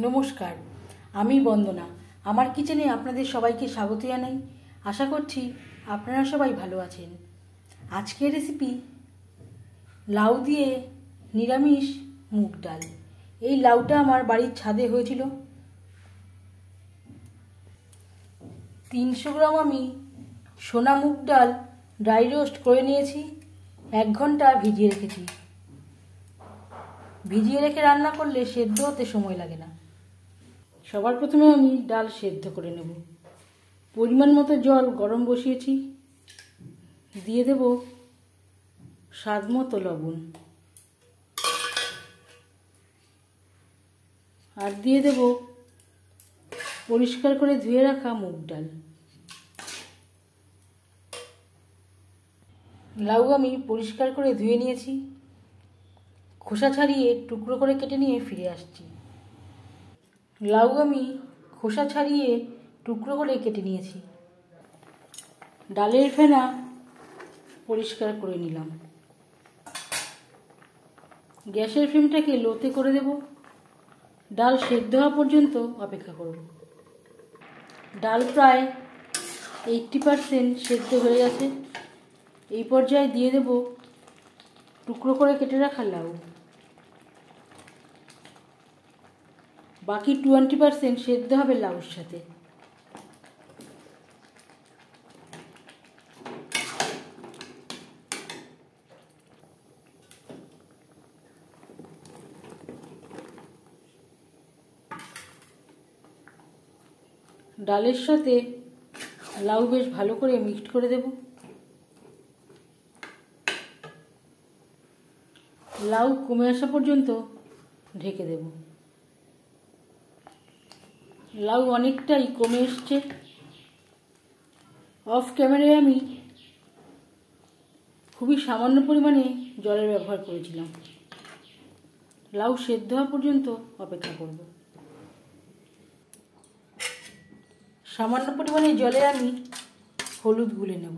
নমস্কার, আমি বন্দনা। আমার কিচেনে আপনাদের সবাইকে স্বাগত জানাই। আশা করছি আপনারা সবাই ভালো আছেন। আজকের রেসিপি লাউ দিয়ে নিরামিষ মুগ ডাল। এই লাউটা আমার বাড়ির ছাদে হয়েছিল। 300 গ্রাম আমি সোনা মুগ ডাল ড্রাই রোস্ট করে নিয়েছি। 1 ঘন্টা ভিজিয়ে রেখেছি। ভিজিয়ে রেখে রান্না করলে সেদ্ধ হতে সময় লাগে না। সবার প্রথমে আমি ডাল সেদ্ধ করে নেব। পরিমাণ মতো জল গরম বসিয়েছি। দিয়ে দেব স্বাদ মতো লবণ, আর দিয়ে দেব পরিষ্কার করে ধুয়ে রাখা মুগ ডাল। লাউ আমি পরিষ্কার করে ধুয়ে নিয়েছি। খোসা ছাড়িয়ে টুকরো করে কেটে নিয়ে ফিরে আসছি। লাউ আমি খোসা ছাড়িয়ে টুকরো করে কেটে নিয়েছি। ডালের ফেনা পরিষ্কার করে নিলাম। গ্যাসের ফ্লেমটাকে লোতে করে দেব। ডাল সেদ্ধ হওয়া পর্যন্ত অপেক্ষা করব। ডাল প্রায় 80% সেদ্ধ হয়ে গেছে। এই পর্যায়ে দিয়ে দেব টুকরো করে কেটে রাখা লাউ। বাকি 20% সেদ্ধ হবে লাউর সাথে। ডালের সাথে লাউ বেশ ভালো করে মিক্সড করে দেব। লাউ কমে আসা পর্যন্ত ঢেকে দেব। লাউ অনেকটাই কমে এসছে। অফ ক্যামেরায় আমি খুবই সামান্য পরিমাণে জলের ব্যবহার করেছিলাম। লাউ সেদ্ধ হওয়া পর্যন্ত অপেক্ষা করব। সামান্য পরিমাণে জলে আমি হলুদ গুলে নেব।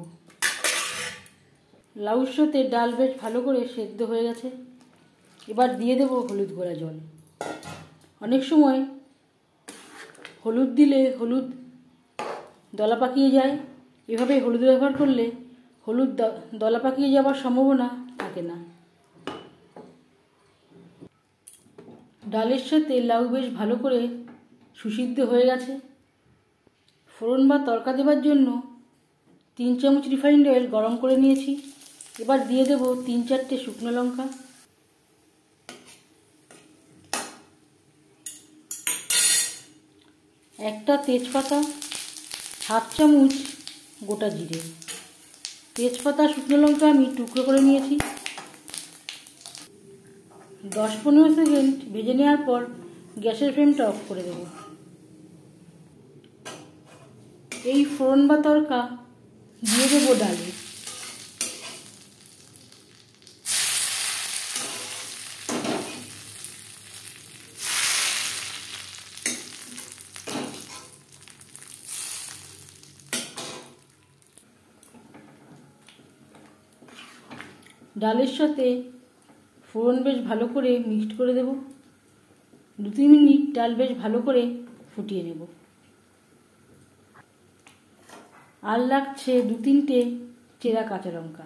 লাউর সাথে ডাল বেশ ভালো করে সেদ্ধ হয়ে গেছে। এবার দিয়ে দেব হলুদ গোলা জল। অনেক সময় হলুদ দিলে হলুদ দলা পাকিয়ে যায়। এভাবে হলুদ ব্যবহার করলে হলুদ দলা পাকিয়ে যাওয়ার সম্ভাবনা থাকে না। ডালের সাথে লাউ বেশ ভালো করে সুসিদ্ধ হয়ে গেছে। ফোড়ন বা তড়কা দেবার জন্য 3 চামচ রিফাইন্ড অয়েল গরম করে নিয়েছি। এবার দিয়ে দেব 3-4টে শুকনো লঙ্কা, একটা তেজপাতা, 1/2 চামচ গোটা জিরে। তেজপাতা শুকনো লঙ্কা আমি টুকরো করে নিয়েছি। 10-15 সেকেন্ড ভেজে নেওয়ার পর গ্যাসের ফ্লেমটা অফ করে দেব। এই ফোড়ন বা তড়কা দিয়ে দেব ডালে। ডালের সাথে ফোড়ন বেশ ভালো করে মিক্সড করে দেব। 2-3 মিনিট ডাল বেশ ভালো করে ফুটিয়ে নেব। আর লাগছে 2-3টে চেরা কাঁচা লঙ্কা।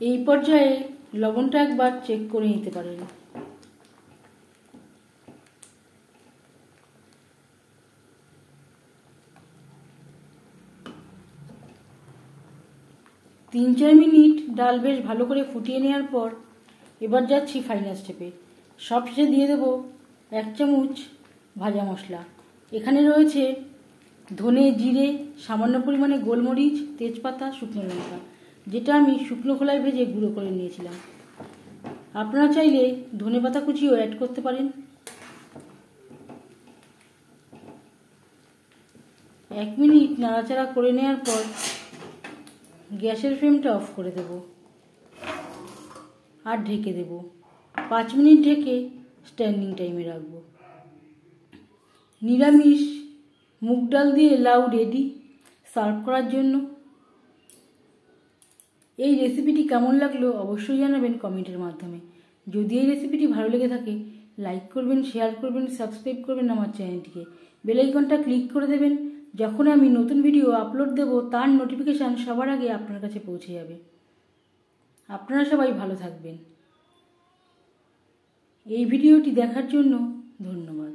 এই পর্যায়ে লবণটা একবার চেক করে নিতে পারেন। তিন 4 মিনিট ডাল বেশ ভালো করে ফুটিয়ে নেওয়ার পর এবার যাচ্ছি ফাইনাল স্টেপে। সবশেষে দিয়ে দেব 1 চামচ ভাজা মশলা। এখানে রয়েছে ধনে, জিরে, সামান্য পরিমাণে গোলমরিচ, তেজপাতা, শুকনো লঙ্কা, যেটা আমি শুকনো খোলায় ভেজে গুঁড়ো করে নিয়েছিলাম। আপনারা চাইলে ধনেপাতা কুচিও অ্যাড করতে পারেন। 1 মিনিট নাড়াচাড়া করে নেওয়ার পর গ্যাসের ফ্লেমটা অফ করে দেব আর ঢেকে দেব। 5 মিনিট ঢেকে স্ট্যান্ডিং টাইমে রাখব। নিরামিষ মুগ ডাল দিয়ে লাউ রেডি সার্ভ করার জন্য। এই রেসিপিটি কেমন লাগলো অবশ্যই জানাবেন কমেন্টের মাধ্যমে। যদি এই রেসিপিটি ভালো লেগে থাকে লাইক করবেন, শেয়ার করবেন, সাবস্ক্রাইব করবেন আমার চ্যানেলটিকে। বেল আইকনটা ক্লিক করে দেবেন, যখন আমি নতুন ভিডিও আপলোড দেব তার নোটিফিকেশান সবার আগে আপনার কাছে পৌঁছে যাবে। আপনারা সবাই ভালো থাকবেন। এই ভিডিওটি দেখার জন্য ধন্যবাদ।